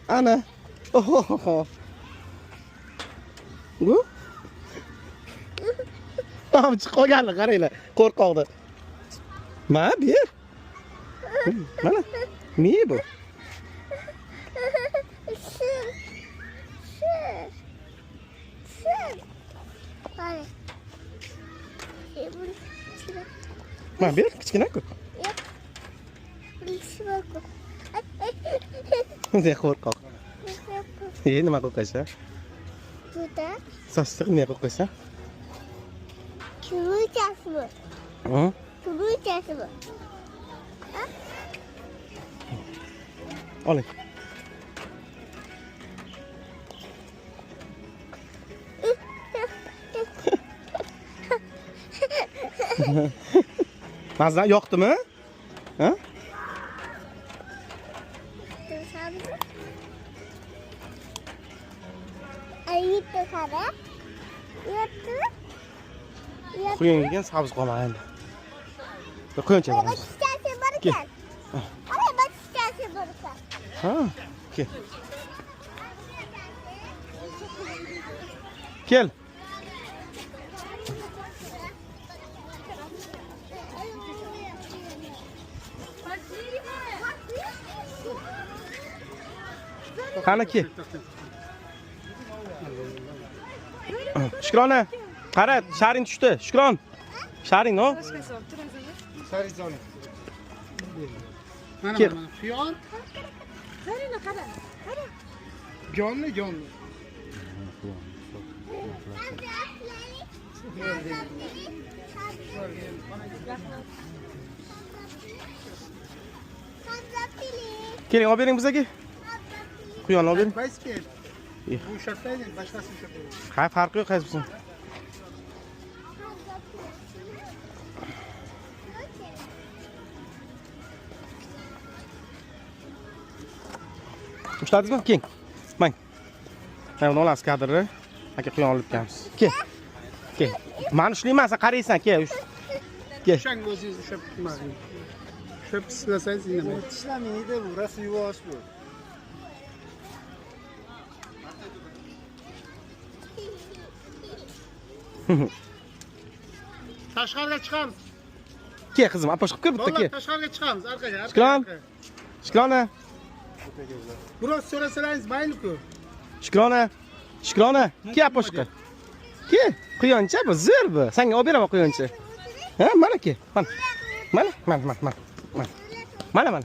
Ana. Oho. Bu? Tamam chiqib qolganlar, qaranglar. Qo'rqoqda. Mana ber. Mana. Ne bu? Mana ber, kichkina-ku. Ne qo'rqoq. Nima qo'rqash-a? Burada Sassiq nima qo'rqash-a? kılıçası mı? Hı? Kılıçası mı? Oling. Mazza yoqdimi? Ha? Ayıttı sana. Yattı. Quyun degan sabz qolmaydi. Quyuncha Bak boramiz. istersen barıkan. Oraya bak istersen barıkan. Ha, kel. Kel. Qani kel. Shukrona. Qara, sharing tushdi. Shukron. Sharing, no? Sarizoni. Mana Kel. mana. Piyon. Karına kara. Jonli, jonli. Keling, olib bering bizga. Quyonni olib bering. Qaysi kel? Bu shartlaydi, boshqasi shartlaydi. Ha, farqi yo'q, qaysi bo'lsin. Ushladingizmi? Kel. Mang. Mana buni olasiz kadrni. Aka quyon olib kelamiz. Kel. Kel. Mani ushlaymansan, qaraysan, kel. Kel. O'shang o'zingiz ushlab tutmang. Ushlab silasangiz indamaydi. İşlemeyi de burası yuvaş bu. Tashqariga chiqamiz. Kel qizim, aposh qilib ko'r bitta Vallahi kel. tashqariga chiqamiz, orqaga. Shukron. Shukrona. Biroz so'rasalaringiz mayli-ku. Shukrona. Shukrona. Kel aposh qil. Kel. Quyoncha bu, zo'r bu. Senga olib beraman quyoncha. Ha, mana kel. Mana. Mana. Mana.